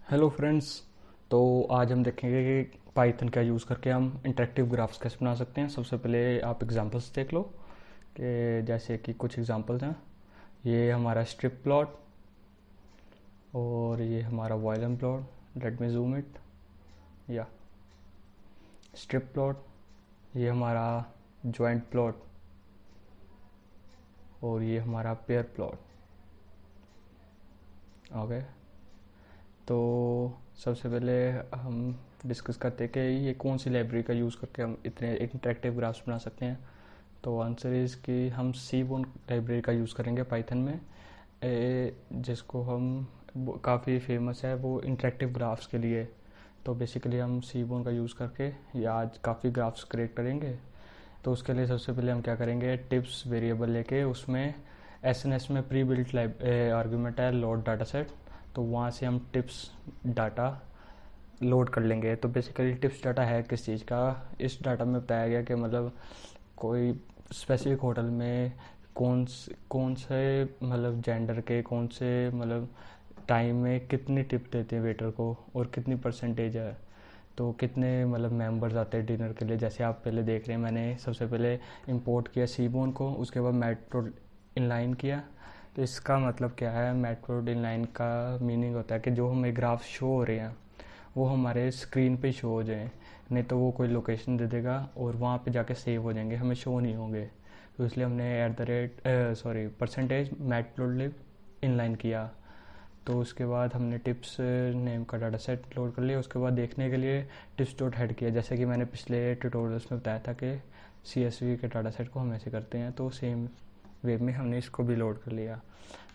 Hello friends. तो आज हम देखेंगे कि पाइथन का यूज़ करके हम इंटरेक्टिव ग्राफ्स कैसे बना सकते हैं। सबसे पहले आप एग्जांपल्स देख लो कि जैसे कि कुछ एग्जांपल्स हैं। ये हमारा स्ट्रिप प्लॉट और ये हमारा violin plot. Let me zoom it. या स्ट्रिप प्लॉट, ये हमारा जॉइंट प्लॉट और ये हमारा पेयर प्लॉट। ओके, तो सबसे पहले हम डिस्कस करते हैं कि ये कौन सी लाइब्रेरी का यूज़ करके हम इतने इंटरेक्टिव ग्राफ्स बना सकते हैं। तो आंसर इज़ कि हम सीबोन लाइब्रेरी का यूज़ करेंगे पाइथन में, जिसको हम काफ़ी फेमस है वो इंटरेक्टिव ग्राफ्स के लिए। तो बेसिकली हम सीबोन का यूज़ करके ये आज काफ़ी ग्राफ्स क्रिएट करेंगे। तो उसके लिए सबसे पहले हम क्या करेंगे, टिप्स वेरिएबल लेके उसमें एस में प्री बिल्ट आर्ग्यूमेंट है लोड डाटा सेट। तो वहाँ से हम टिप्स डाटा लोड कर लेंगे। तो बेसिकली टिप्स डाटा है किस चीज़ का, इस डाटा में बताया गया कि मतलब कोई स्पेसिफिक होटल में कौन से मतलब जेंडर के कौन से मतलब टाइम में कितनी टिप देते हैं वेटर को और कितनी परसेंटेज है। तो कितने मतलब मेंबर्स आते हैं डिनर के लिए। जैसे आप पहले देख रहे हैं, मैंने सबसे पहले इंपोर्ट किया सीबोन को, उसके बाद मेट्रो इनलाइन किया। तो इसका मतलब क्या है, मेट्रो इनलाइन का मीनिंग होता है कि जो हमें ग्राफ शो हो रहे हैं वो हमारे स्क्रीन पे शो हो जाएं। नहीं तो वो कोई लोकेशन दे देगा और वहाँ पे जाके सेव हो जाएंगे, हमें शो नहीं होंगे। तो इसलिए हमने at the rate percentage matplotlib inline किया। तो उसके बाद हमने टिप्स नेम का डाटा सेट लोड कर लिया। उसके बाद देखने के लिए टिप्स डॉट हेड किया, जैसे कि मैंने पिछले ट्यूटोरियल्स में बताया था कि CSV के डाटा सेट को हम ऐसे करते हैं। तो सेम वे में हमने इसको भी लोड कर लिया।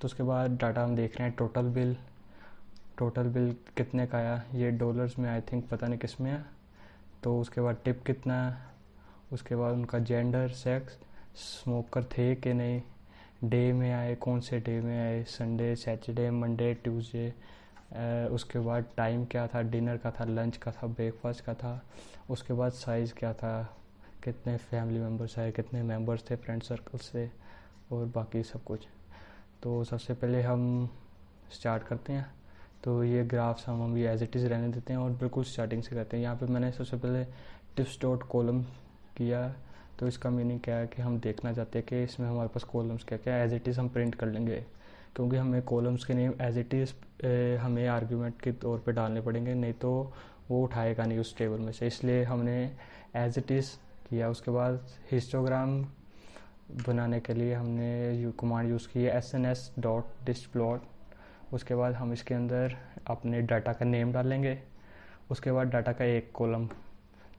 तो उसके बाद डाटा हम देख रहे हैं, टोटल बिल कितने का आया, ये डॉलर्स में आई थिंक, पता नहीं किस में है। तो उसके बाद टिप कितना है, उसके बाद उनका जेंडर, सेक्स, स्मोकर थे कि नहीं, डे में आए, कौन से डे में आए, संडे, सैटरडे, मंडे, ट्यूसडे। उसके बाद टाइम क्या था, डिनर का था, लंच का था, ब्रेकफास्ट का था। उसके बाद साइज़ क्या था, कितने फैमिली मेम्बर्स आए, कितने मेम्बर्स थे फ्रेंड सर्कल से, और बाकी सब कुछ। तो सबसे पहले हम स्टार्ट करते हैं। तो ये ग्राफ्स हम अभी एज इट इज़ रहने देते हैं और बिल्कुल स्टार्टिंग से करते हैं। यहाँ पे मैंने सबसे पहले टिप्स डॉट कॉलम किया। तो इसका मीनिंग क्या है कि हम देखना चाहते हैं कि इसमें हमारे पास कॉलम्स क्या क्या है। एज इट इज़ हम प्रिंट कर लेंगे, क्योंकि हमें कॉलम्स के नेम एज इट इज़ हमें आर्ग्यूमेंट के तौर पे डालने पड़ेंगे, नहीं तो वो उठाएगा नहीं उस टेबल में से। इसलिए हमने एज इट इज़ किया। उसके बाद हिस्टोग्राम बनाने के लिए हमने कमांड यूज़ की है SNS.distplot। उसके बाद हम इसके अंदर अपने डाटा का नेम डालेंगे। उसके बाद डाटा का एक कॉलम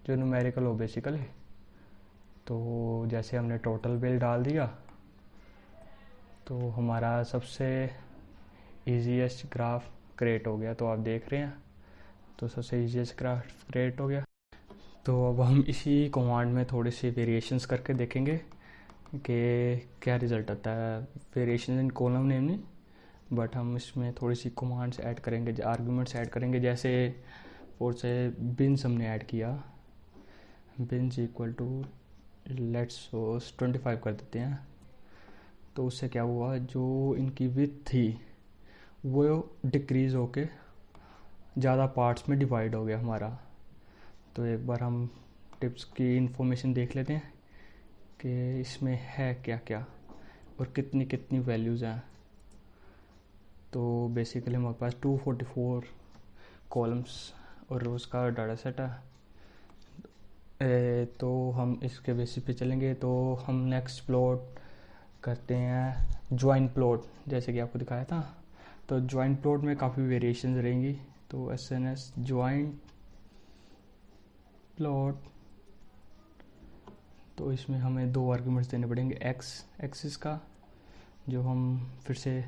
जो न्यूमेरिकल हो बेसिकली। तो जैसे हमने टोटल बिल डाल दिया तो हमारा सबसे ईजीएस्ट ग्राफ क्रिएट हो गया। तो आप देख रहे हैं, तो सबसे ईजीएस्ट ग्राफ क्रिएट हो गया। तो अब हम इसी कमांड में थोड़ी सी वेरिएशंस करके देखेंगे कि क्या रिज़ल्ट आता है। वेरिएशन इन कॉलम नेम नहीं, बट हम इसमें थोड़ी सी कमांड्स ऐड करेंगे, आर्गूमेंट्स ऐड करेंगे। जैसे फोर से बिन्स हमने ऐड किया, bins equal to let's suppose 25 कर देते हैं। तो उससे क्या हुआ, जो इनकी विड्थ थी वो डिक्रीज़ होके ज़्यादा पार्ट्स में डिवाइड हो गया हमारा। तो एक बार हम टिप्स की इंफॉर्मेशन देख लेते हैं कि इसमें है क्या क्या और कितनी कितनी वैल्यूज़ हैं। तो बेसिकली हमारे पास 244 कॉलम्स और रोज़ का डाटा सेट है। तो हम इसके बेसिस पे चलेंगे। तो हम नेक्स्ट प्लॉट करते हैं जॉइंट प्लॉट, जैसे कि आपको दिखाया था। तो जॉइंट प्लॉट में काफ़ी वेरिएशंस रहेंगी। तो SNS जॉइंट प्लॉट, तो इसमें हमें दो आर्गूमेंट्स देने पड़ेंगे, एक्स एक्सिस का, जो हम फिर से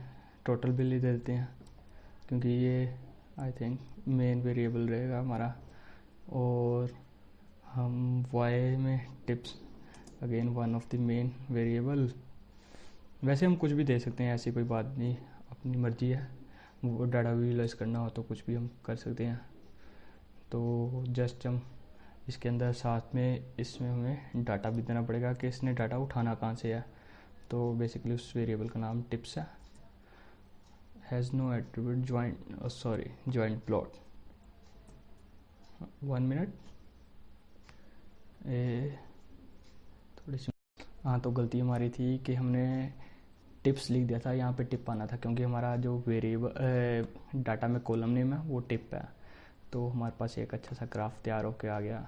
टोटल बिल ही दे देते हैं क्योंकि ये आई थिंक मेन वेरिएबल रहेगा हमारा। और हम वाई में tips, again one of the main variable. वैसे हम कुछ भी दे सकते हैं, ऐसी कोई बात नहीं, अपनी मर्जी है। वो डाटा विजुलाइज करना हो तो कुछ भी हम कर सकते हैं। तो जस्ट हम इसके अंदर साथ में इसमें हमें डाटा भी देना पड़ेगा कि इसने डाटा उठाना कहाँ से है। तो बेसिकली उस वेरिएबल का नाम टिप्स है। Has no attribute joint, sorry joint plot. 1 minute, थोड़ी सी, हाँ तो गलती हमारी थी कि हमने टिप्स लिख दिया था, यहाँ पे टिप आना था, क्योंकि हमारा जो वेरिएबल डाटा में कॉलम नेम है वो टिप है। तो हमारे पास एक अच्छा सा ग्राफ तैयार होकर आ गया।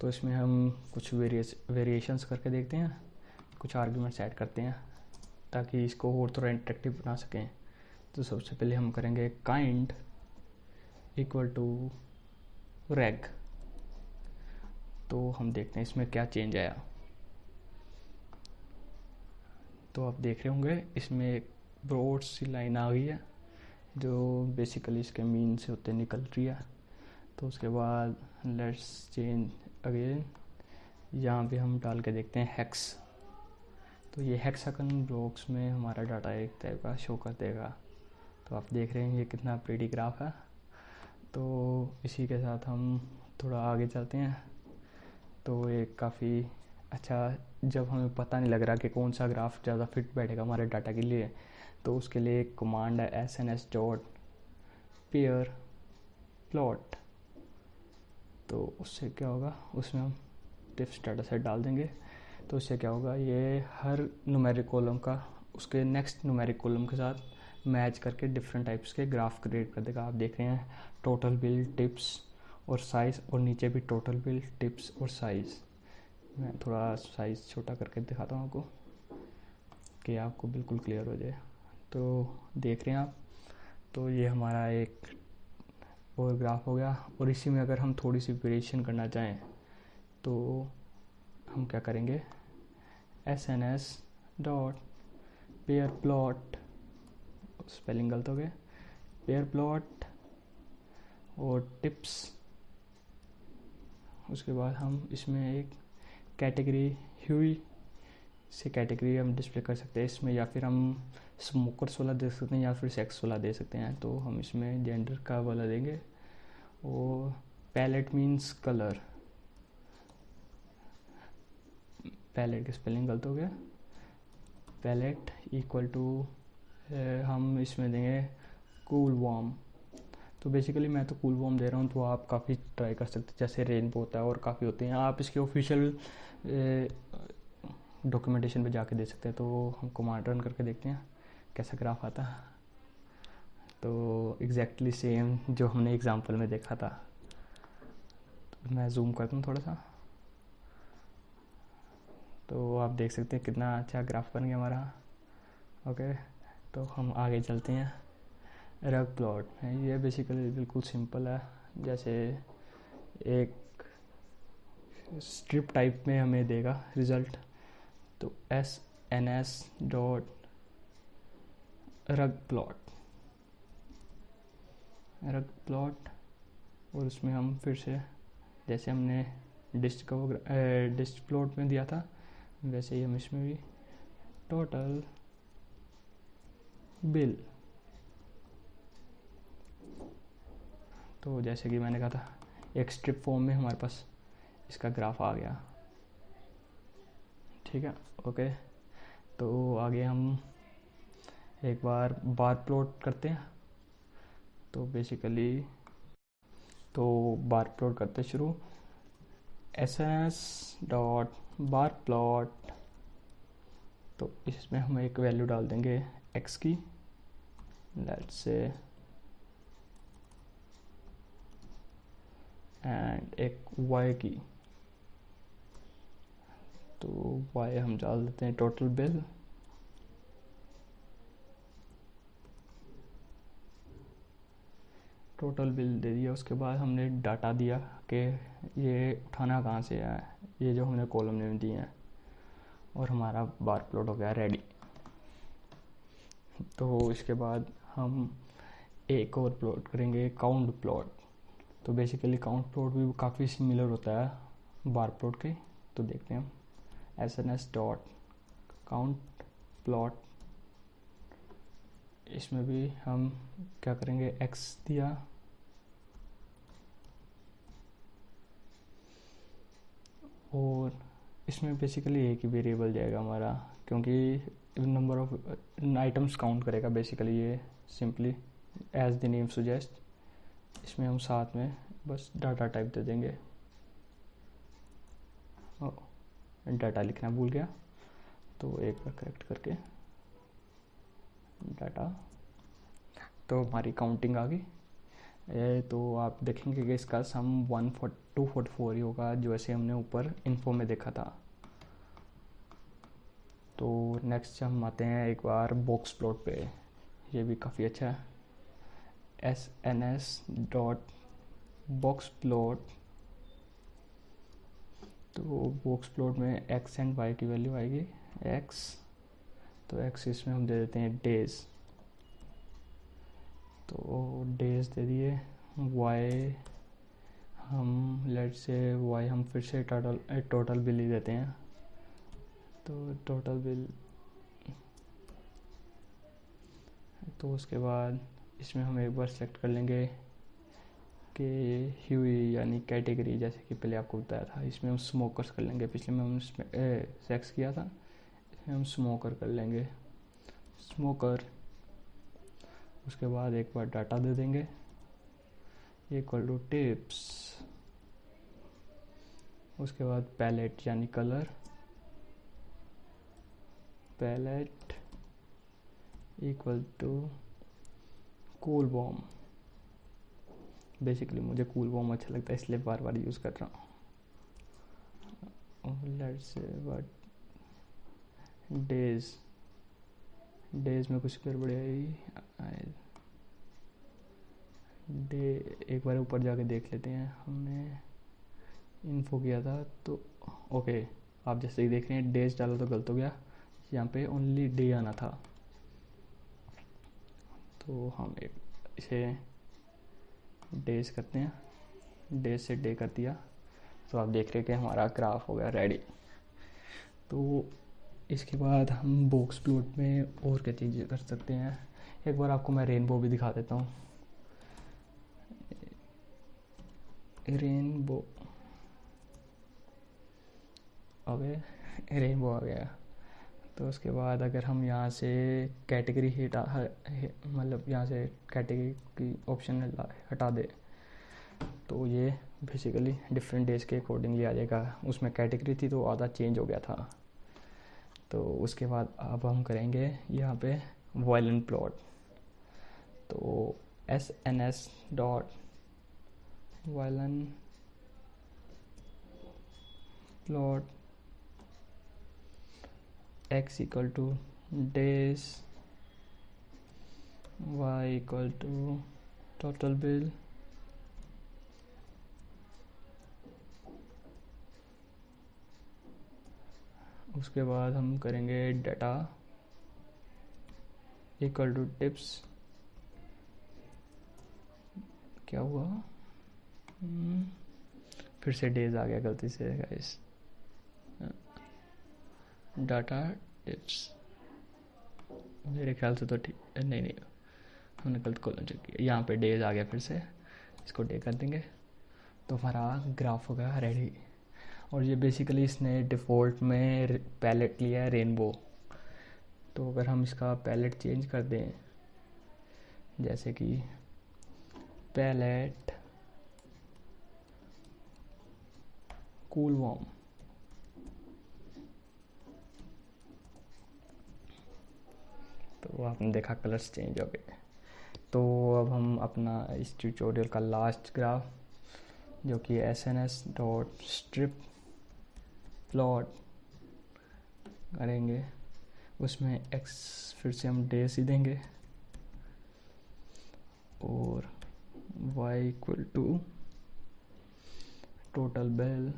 तो इसमें हम कुछ वेरिएशंस करके देखते हैं, कुछ आर्ग्यूमेंट्स ऐड करते हैं ताकि इसको और थोड़ा इंटरेक्टिव बना सकें। तो सबसे पहले हम करेंगे काइंड इक्वल टू रैग। तो हम देखते हैं इसमें क्या चेंज आया। तो आप देख रहे होंगे इसमें एक ब्रॉड सी लाइन आ गई है जो बेसिकली इसके मीन से होते निकल रही है। तो उसके बाद लेट्स चेंज अगेन, यहाँ पे हम डाल के देखते हैं हेक्स। तो ये हेक्सागन ब्लॉक्स में हमारा डाटा एक टाइप का शो कर देगा। तो आप देख रहे हैं ये कितना प्रीटी ग्राफ है। तो इसी के साथ हम थोड़ा आगे चलते हैं। तो एक काफ़ी अच्छा, जब हमें पता नहीं लग रहा कि कौन सा ग्राफ ज़्यादा फिट बैठेगा हमारे डाटा के लिए, तो उसके लिए एक कमांड है SNS डॉट पेयर प्लॉट। तो उससे क्या होगा, उसमें हम टिप्स डाटा सेट डाल देंगे। तो उससे क्या होगा, ये हर न्यूमेरिक कॉलम का उसके नेक्स्ट न्यूमेरिक कॉलम के साथ मैच करके डिफरेंट टाइप्स के ग्राफ क्रिएट कर देगा। आप देख रहे हैं टोटल बिल, टिप्स और साइज़, और नीचे भी टोटल बिल, टिप्स और साइज़। मैं थोड़ा साइज़ छोटा करके दिखाता हूँ आपको कि आपको बिल्कुल क्लियर हो जाए। तो देख रहे हैं आप, तो ये हमारा एक और ग्राफ हो गया। और इसी में अगर हम थोड़ी सी वेरिएशन करना चाहें तो हम क्या करेंगे, SNS dot pair plot, spelling गलत हो गया, पेयर प्लॉट और टिप्स। उसके बाद हम इसमें एक कैटेगरी ह्यूई से कैटेगरी हम डिस्प्ले कर सकते हैं इसमें, या फिर हम स्मोकर्स वाला दे सकते हैं या फिर सेक्स वाला दे सकते हैं। तो हम इसमें जेंडर का वाला देंगे। और पैलेट मीन्स कलर, पैलेट की स्पेलिंग गलत हो गया, पैलेट इक्वल टू हम इसमें देंगे कूल वार्म। तो बेसिकली मैं तो कूल वार्म दे रहा हूँ, तो आप काफ़ी ट्राई कर सकते हैं, जैसे रेनबो होता है और काफ़ी होते हैं। आप इसके ऑफिशियल डॉक्यूमेंटेशन पे जाके दे सकते हैं। तो हम कमांड रन करके देखते हैं कैसा ग्राफ आता है। तो एग्जैक्टली सेम जो हमने एग्जांपल में देखा था। तो मैं जूम करता हूँ थोड़ा सा, तो आप देख सकते हैं कितना अच्छा ग्राफ बन गया हमारा। ओके, तो हम आगे चलते हैं। रग प्लॉट है ये, बेसिकली बिल्कुल सिंपल है, जैसे एक स्ट्रिप टाइप में हमें देगा रिज़ल्ट। तो SNS डॉट रग प्लॉट, और उसमें हम फिर से जैसे हमने डिस्ट प्लॉट में दिया था वैसे ही हम इसमें भी टोटल बिल। तो जैसे कि मैंने कहा था एक स्ट्रिप फॉर्म में हमारे पास इसका ग्राफ आ गया। ठीक है, ओके। तो आगे हम एक बार बार प्लॉट करते हैं। तो बेसिकली तो बार प्लॉट करते शुरू, SNS डॉट बार प्लॉट। तो इसमें हम एक वैल्यू डाल देंगे x की, लेट्स से, एंड एक y की। तो y हम डाल देते हैं टोटल बिल, टोटल बिल दे दिया। उसके बाद हमने डाटा दिया कि ये उठाना कहाँ से है, ये जो हमने कॉलम नेम दिए हैं, और हमारा बार प्लॉट हो गया रेडी। तो इसके बाद हम एक और प्लॉट करेंगे, काउंट प्लॉट। तो बेसिकली काउंट प्लॉट भी काफ़ी सिमिलर होता है बार प्लॉट के। तो देखते हैं हम SNS डॉट काउंट प्लॉट। इसमें भी हम क्या करेंगे, x दिया, और इसमें बेसिकली एक ही वेरिएबल जाएगा हमारा, क्योंकि नंबर ऑफ आइटम्स काउंट करेगा बेसिकली ये simply as the name suggest. इसमें हम साथ में बस डाटा टाइप दे देंगे। डाटा लिखना भूल गया, तो एक बार करेक्ट करके डाटा, तो हमारी काउंटिंग आ गई। तो आप देखेंगे कि इसका सम 244 ही होगा, जो ऐसे हमने ऊपर इन्फो में देखा था। तो नेक्स्ट हम आते हैं एक बार बॉक्स प्लॉट पे। ये भी काफ़ी अच्छा है, SNS डॉट बॉक्स प्लॉट। तो बॉक्स प्लॉट में x एंड y की वैल्यू आएगी। x, तो x इसमें हम दे देते हैं डेज, तो डेज दे दिए। y हम लेट से y हम फिर से टोटल बिल ही देते हैं, तो टोटल बिल। तो उसके बाद इसमें हम एक बार सेलेक्ट कर लेंगे कि ह्यूई यानी कैटेगरी, जैसे कि पहले आपको बताया था, इसमें हम स्मोकर्स कर लेंगे। पिछले में हम सेक्स किया था, इसमें हम स्मोकर कर लेंगे, स्मोकर। उसके बाद एक बार डाटा दे देंगे इक्वल टू टिप्स। उसके बाद पैलेट यानी colour, palette equal to coolwarm. Basically मुझे कूल बॉम अच्छा लगता है, इसलिए बार बार यूज़ कर रहा हूँ। Let's say but days, days में कुछ गड़बड़ी आई। डे एक बार ऊपर जाके देख लेते हैं, हमने इन्फो किया था तो ओके। आप जैसे ही देख रहे हैं डेज डाला तो गलत हो गया, यहाँ पे ओनली डे आना था। तो हम एक इसे डेज करते हैं, डेज से डे कर दिया, तो आप देख रहे हैं कि हमारा ग्राफ हो गया रेडी। तो इसके बाद हम बॉक्स प्लॉट में और क्या चीज़ें कर सकते हैं। एक बार आपको मैं रेनबो भी दिखा देता हूँ। रेनबो रेनबो आ गया। तो उसके बाद अगर हम यहाँ से कैटेगरी मतलब यहाँ से कैटेगरी की ऑप्शन हटा दे, तो ये बेसिकली डिफरेंट डेज के अकॉर्डिंगली आ जाएगा। उसमें कैटेगरी थी तो आधा चेंज हो गया था। तो उसके बाद अब हम करेंगे यहाँ पे वायलेंट प्लॉट। तो SNS dot violin plot x equal to days, y equal to total bill, उसके बाद हम करेंगे डाटा इक्वल टू टिप्स। क्या हुआ, फिर से डेज आ गया गलती से गाइस। डाटा टिप्स मेरे ख्याल से तो ठीक नहीं, हमने गलत कॉलम चेक किया। यहाँ पे डेज आ गया, फिर से इसको डे कर देंगे, तो हमारा ग्राफ होगा रेडी। और ये बेसिकली इसने डिफ़ॉल्ट में पैलेट लिया है रेनबो। तो अगर हम इसका पैलेट चेंज कर दें, जैसे कि पैलेट कूल वार्म, तो आपने देखा कलर्स चेंज हो गए। तो अब हम अपना इस ट्यूटोरियल का लास्ट ग्राफ, जो कि SNS डॉट स्ट्रिप प्लॉट करेंगे, उसमें x फिर से हम डेज ही देंगे और y equal to total bill,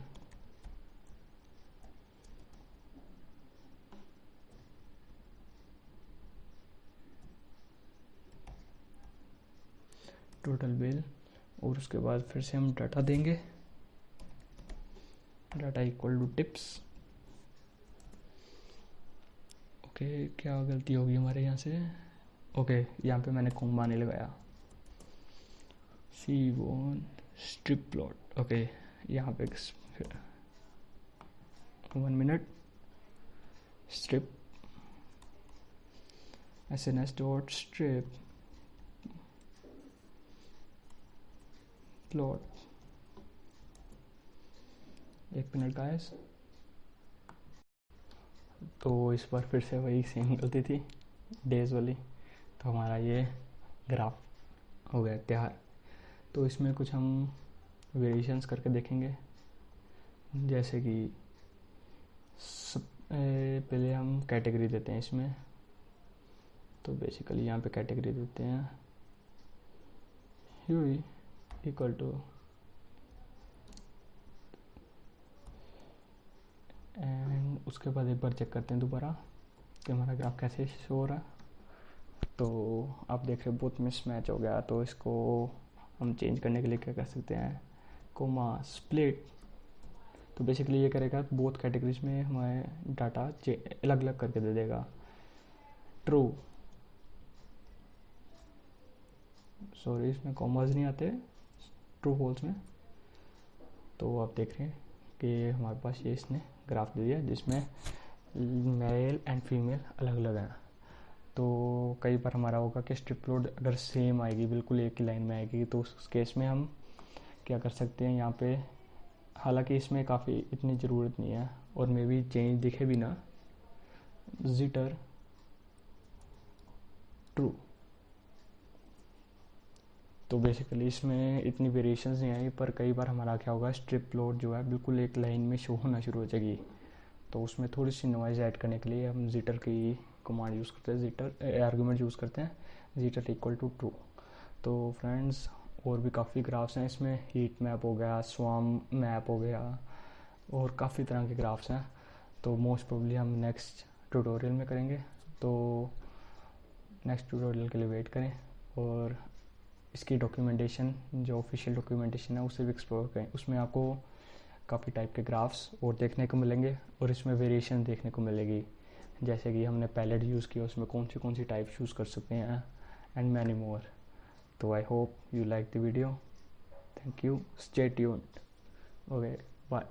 और उसके बाद फिर से हम डाटा देंगे, data equal to tips. Okay, क्या गलती होगी हमारे यहाँ से। ओके, यहाँ पे मैंने कोमा नहीं लगाया, C1 स्ट्रिप प्लॉट। ओके, यहाँ पे 1 minute strip SNS dot strip plot, 1 minute guys. तो इस बार फिर से वही सेम गलती थी, डेज वाली। तो हमारा ये ग्राफ हो गया तैयार। तो इसमें कुछ हम वेरिएशंस करके देखेंगे, जैसे कि पहले हम कैटेगरी देते हैं इसमें। तो बेसिकली यहाँ पे कैटेगरी देते हैं ह्यूई इक्वल टू एंड उसके बाद एक बार चेक करते हैं दोबारा कि हमारा ग्राफ कैसे शो हो रहा है। तो आप देख रहे हो बहुत मिस मैच हो गया। तो इसको हम चेंज करने के लिए क्या कर सकते हैं, कोमा स्प्लिट। तो बेसिकली ये करेगा बोथ कैटेगरीज में हमें डाटा अलग अलग करके दे देगा। ट्रू, सॉरी इसमें कॉमर्स नहीं आते ट्रू फॉल्स में। तो आप देख रहे हैं कि हमारे पास ये इसने ग्राफ दे दिया जिसमें मेल एंड फीमेल अलग अलग हैं। तो कई बार हमारा होगा कि स्ट्रिप लोड अगर सेम आएगी, बिल्कुल एक ही लाइन में आएगी, तो उस केस में हम क्या कर सकते हैं यहाँ पे, हालांकि इसमें काफ़ी इतनी ज़रूरत नहीं है और मे भी चेंज दिखे भी ना, जिटर ट्रू। तो बेसिकली इसमें इतनी वेरिएशंस नहीं आई, पर कई बार हमारा क्या होगा, स्ट्रिप लोड जो है बिल्कुल एक लाइन में शो होना शुरू हो जाएगी। तो उसमें थोड़ी सी नॉइज़ ऐड करने के लिए हम जिटर की कमांड यूज़ करते हैं, जिटर आर्गूमेंट यूज़ करते हैं, जिटर इक्वल टू ट्रू। तो फ्रेंड्स और भी काफ़ी ग्राफ्स हैं इसमें, हीट मैप हो गया, स्वाम मैप हो गया, और काफ़ी तरह के ग्राफ्स हैं। तो मोस्ट प्रोबेबली हम नेक्स्ट ट्यूटोरियल में करेंगे। तो नेक्स्ट ट्यूटोरियल के लिए वेट करें और इसकी डॉक्यूमेंटेशन, जो ऑफिशियल डॉक्यूमेंटेशन है उसे भी एक्सप्लोर करें। उसमें आपको काफ़ी टाइप के ग्राफ्स और देखने को मिलेंगे और इसमें वेरिएशन देखने को मिलेगी, जैसे कि हमने पैलेट यूज़ किया उसमें कौन सी टाइप यूज़ कर सकते हैं एंड मैनी मोर। तो I hope you like the video, thank you, stay tuned, okay bye.